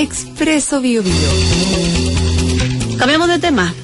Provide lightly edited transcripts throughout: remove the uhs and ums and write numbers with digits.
Expreso Bio Bio. Cambiamos de tema.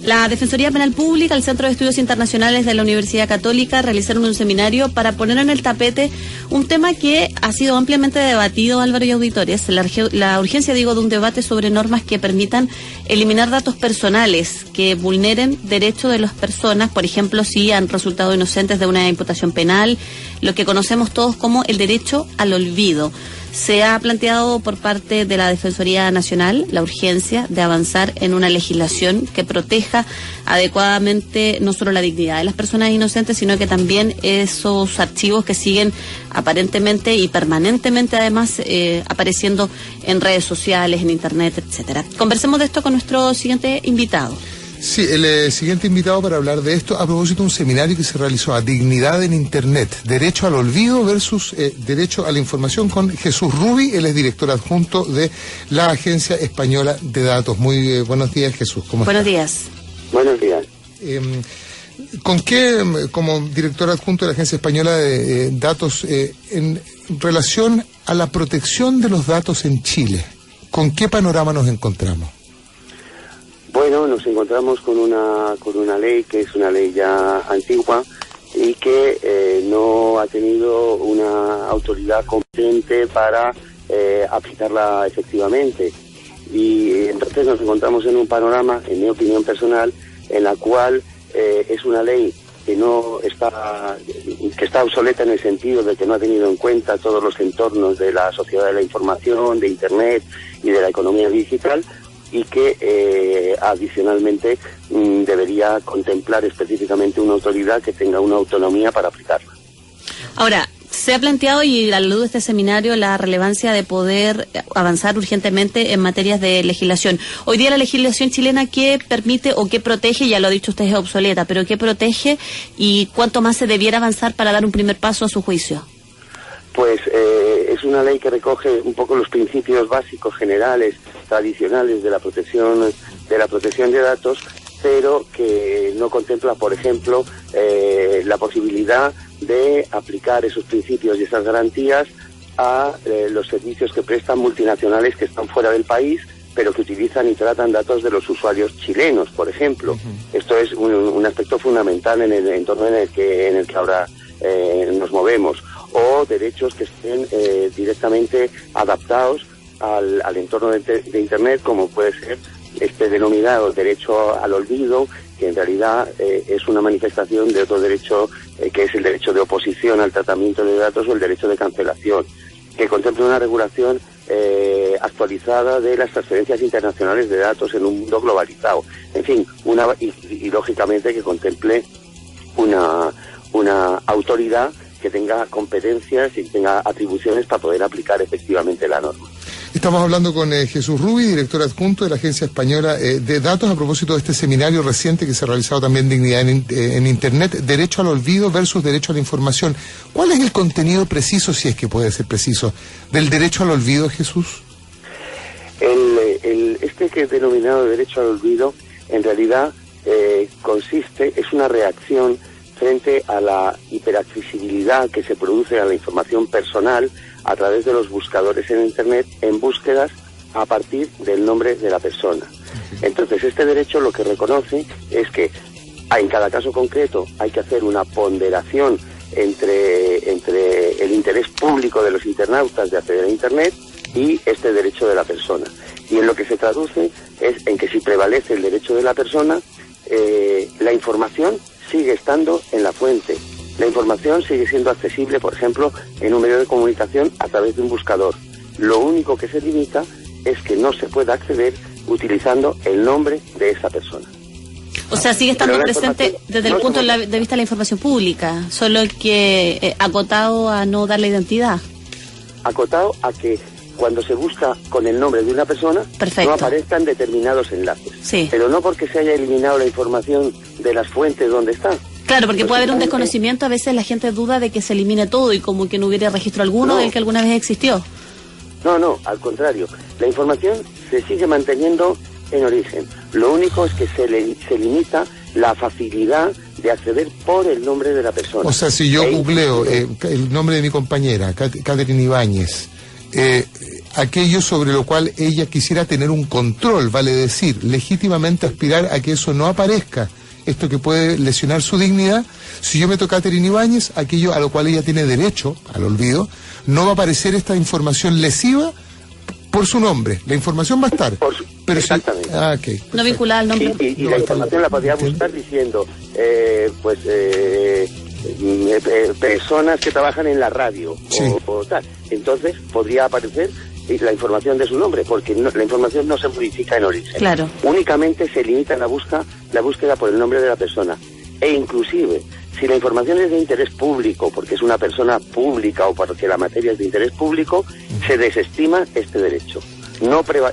La Defensoría Penal Pública, el Centro de Estudios Internacionales de la Universidad Católica realizaron un seminario para poner en el tapete un tema que ha sido ampliamente debatido, Álvaro y auditores, la urgencia, de un debate sobre normas que permitan eliminar datos personales que vulneren derechos de las personas, por ejemplo, si han resultado inocentes de una imputación penal, lo que conocemos todos como el derecho al olvido. Se ha planteado por parte de la Defensoría Nacional la urgencia de avanzar en una legislación que proteja adecuadamente no solo la dignidad de las personas inocentes, sino que también esos archivos que siguen aparentemente y permanentemente además apareciendo en redes sociales, en internet, etcétera. Conversemos de esto con nuestro siguiente invitado. Sí, el siguiente invitado para hablar de esto, a propósito de un seminario que se realizó a Dignidad en Internet, Derecho al Olvido versus Derecho a la Información, con Jesús Rubi. Él es director adjunto de la Agencia Española de Datos. Muy buenos días, Jesús. ¿Cómo Buenos está? días. Buenos días. ¿Con qué, como director adjunto de la Agencia Española de Datos, en relación a la protección de los datos en Chile, con qué panorama nos encontramos? Bueno, nos encontramos con una ley que es una ley ya antigua y que no ha tenido una autoridad competente para aplicarla efectivamente. Y entonces nos encontramos en un panorama, en mi opinión personal, en la cual es una ley que está obsoleta en el sentido de que no ha tenido en cuenta todos los entornos de la sociedad de la información, de Internet y de la economía digital, y que adicionalmente debería contemplar específicamente una autoridad que tenga una autonomía para aplicarla. Ahora, se ha planteado, y a la luz de este seminario, la relevancia de poder avanzar urgentemente en materias de legislación. Hoy día la legislación chilena, ¿qué permite o qué protege? Ya lo ha dicho usted, es obsoleta, pero ¿qué protege y cuánto más se debiera avanzar para dar un primer paso a su juicio? Pues es una ley que recoge un poco los principios básicos generales, tradicionales de la protección de datos, pero que no contempla, por ejemplo, la posibilidad de aplicar esos principios y esas garantías a los servicios que prestan multinacionales que están fuera del país, pero que utilizan y tratan datos de los usuarios chilenos, por ejemplo. Esto es un aspecto fundamental en el entorno en el que ahora nos movemos. O derechos que estén directamente adaptados al entorno de Internet, como puede ser este denominado derecho al olvido, que en realidad es una manifestación de otro derecho, que es el derecho de oposición al tratamiento de datos o el derecho de cancelación, que contempla una regulación actualizada de las transferencias internacionales de datos en un mundo globalizado. En fin, y lógicamente que contemple una autoridad que tenga competencias y tenga atribuciones para poder aplicar efectivamente la norma. Estamos hablando con Jesús Rubi, director adjunto de la Agencia Española de Datos, a propósito de este seminario reciente que se ha realizado también Dignidad en Internet, Derecho al Olvido versus Derecho a la Información. ¿Cuál es el contenido preciso, si es que puede ser preciso, del derecho al olvido, Jesús? Este que es denominado derecho al olvido, en realidad es una reacción frente a la hiperaccesibilidad que se produce a la información personal a través de los buscadores en Internet en búsquedas a partir del nombre de la persona. Entonces, este derecho lo que reconoce es que en cada caso concreto hay que hacer una ponderación entre el interés público de los internautas de acceder a Internet y este derecho de la persona. Y en lo que se traduce es en que si prevalece el derecho de la persona, la información sigue estando en la fuente. La información sigue siendo accesible, por ejemplo, en un medio de comunicación a través de un buscador. Lo único que se limita es que no se pueda acceder utilizando el nombre de esa persona. O sea, sigue estando presente desde el punto de vista de la información pública, solo que acotado a no dar la identidad. Acotado a que cuando se busca con el nombre de una persona, perfecto, no aparezcan determinados enlaces. Sí. Pero no porque se haya eliminado la información de las fuentes donde está. Claro, porque puede haber un desconocimiento, a veces la gente duda de que se elimine todo y como que no hubiera registro alguno del que alguna vez existió. No, al contrario. La información se sigue manteniendo en origen. Lo único es que se limita la facilidad de acceder por el nombre de la persona. O sea, si yo googleo el nombre de mi compañera, Catherine Ibáñez, aquello sobre lo cual ella quisiera tener un control, vale decir, legítimamente aspirar a que eso no aparezca, esto que puede lesionar su dignidad. Si yo meto a Catherine Ibáñez, aquello a lo cual ella tiene derecho, al olvido, no va a aparecer esta información lesiva por su nombre. La información va a estar. Pero exactamente. Okay, no vinculada al nombre. Y la información la podría buscar diciendo, personas que trabajan en la radio, sí, o tal. Entonces podría aparecer la información de su nombre, porque la información no se modifica en origen. Claro. Únicamente se limita la búsqueda por el nombre de la persona. E inclusive, si la información es de interés público, porque es una persona pública o porque la materia es de interés público, se desestima este derecho.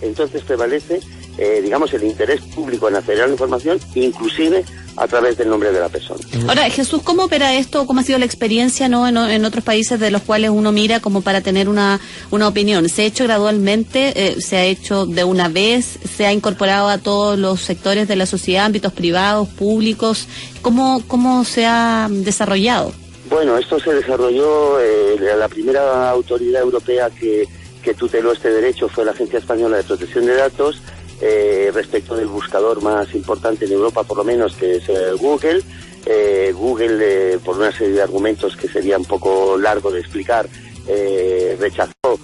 Entonces prevalece, el interés público en acceder a la información, inclusive a través del nombre de la persona. Ahora, Jesús, ¿cómo opera esto? ¿Cómo ha sido la experiencia, no, en otros países de los cuales uno mira como para tener una opinión? ¿Se ha hecho gradualmente? ¿Se ha hecho de una vez? ¿Se ha incorporado a todos los sectores de la sociedad, ámbitos privados, públicos? ¿Cómo se ha desarrollado? Bueno, esto se desarrolló, la primera autoridad europea que tuteló este derecho fue la Agencia Española de Protección de Datos, respecto del buscador más importante en Europa, por lo menos, que es Google. Google, por una serie de argumentos que sería un poco largo de explicar, rechazó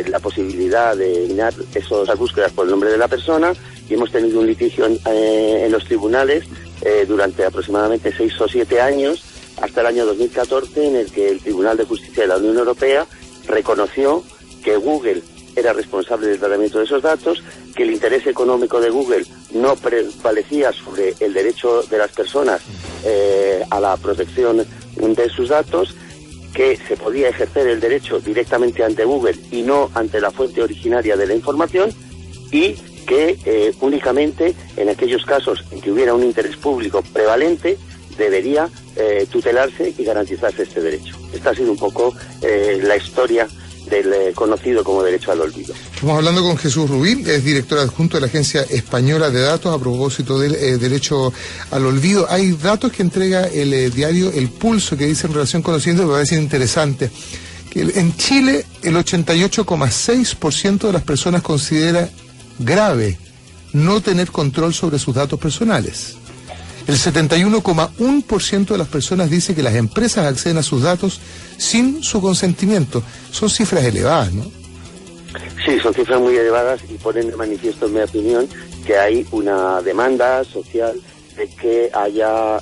la posibilidad de eliminar esas búsquedas por el nombre de la persona, y hemos tenido un litigio en los tribunales durante aproximadamente 6 o 7 años, hasta el año 2014, en el que el Tribunal de Justicia de la Unión Europea reconoció que Google era responsable del tratamiento de esos datos, que el interés económico de Google no prevalecía sobre el derecho de las personas a la protección de sus datos, que se podía ejercer el derecho directamente ante Google y no ante la fuente originaria de la información, y que únicamente en aquellos casos en que hubiera un interés público prevalente debería tutelarse y garantizarse este derecho. Esta ha sido un poco la historia del conocido como derecho al olvido. Estamos hablando con Jesús Rubí, es director adjunto de la Agencia Española de Datos a propósito del derecho al olvido. Hay datos que entrega el diario El Pulso que dice en relación con lo siguiente, que me parece interesante, que en Chile el 88,6% de las personas considera grave no tener control sobre sus datos personales. El 71,1% de las personas dice que las empresas acceden a sus datos sin su consentimiento. Son cifras elevadas, ¿no? Sí, son cifras muy elevadas y ponen de manifiesto, en mi opinión, que hay una demanda social de que haya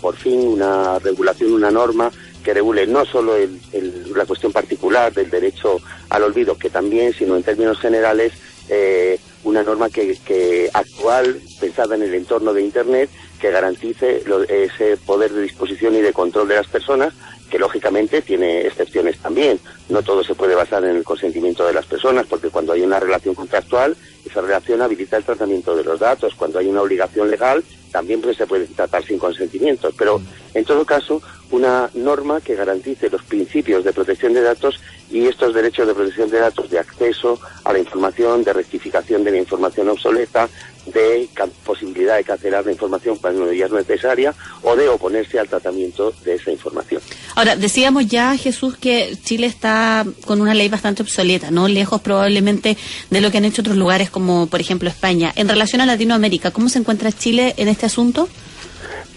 por fin una regulación, una norma que regule no solo la cuestión particular del derecho al olvido, que también, sino en términos generales, una norma que actual, pensada en el entorno de Internet, que garantice ese poder de disposición y de control de las personas, que lógicamente tiene excepciones también. No todo se puede basar en el consentimiento de las personas, porque cuando hay una relación contractual, esa relación habilita el tratamiento de los datos. Cuando hay una obligación legal, también se puede tratar sin consentimiento. Pero, en todo caso, una norma que garantice los principios de protección de datos y estos derechos de protección de datos, de acceso a la información, de rectificación de la información obsoleta, de posibilidad de cancelar la información cuando ya es necesaria, o de oponerse al tratamiento de esa información. Ahora, decíamos ya, Jesús, que Chile está con una ley bastante obsoleta, ¿no? Lejos probablemente de lo que han hecho otros lugares como, por ejemplo, España. En relación a Latinoamérica, ¿cómo se encuentra Chile en este asunto?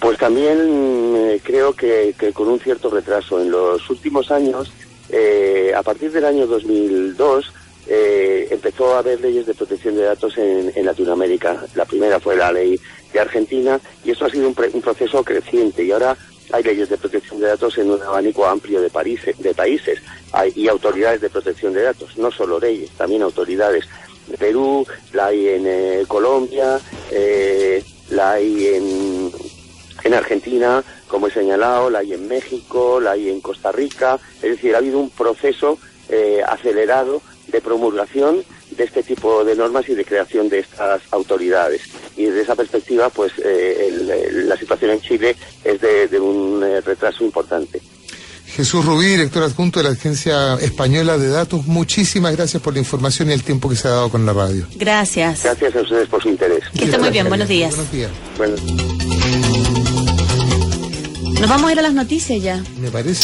Pues también creo que con un cierto retraso. En los últimos años, a partir del año 2002, empezó a haber leyes de protección de datos en Latinoamérica. La primera fue la ley de Argentina, y esto ha sido un proceso creciente, y ahora hay leyes de protección de datos en un abanico amplio de países, y autoridades de protección de datos, no solo leyes, también autoridades. En Perú, la hay en Colombia, la hay en Argentina, como he señalado, la hay en México, la hay en Costa Rica. Es decir, ha habido un proceso acelerado de promulgación de este tipo de normas y de creación de estas autoridades. Y desde esa perspectiva, pues la situación en Chile es de un retraso importante. Jesús Rubí, director adjunto de la Agencia Española de Datos, muchísimas gracias por la información y el tiempo que se ha dado con la radio. Gracias. Gracias a ustedes por su interés. Que esté muy bien, buenos días. Buenos días. Bueno. Nos vamos a ir a las noticias ya. Me parece.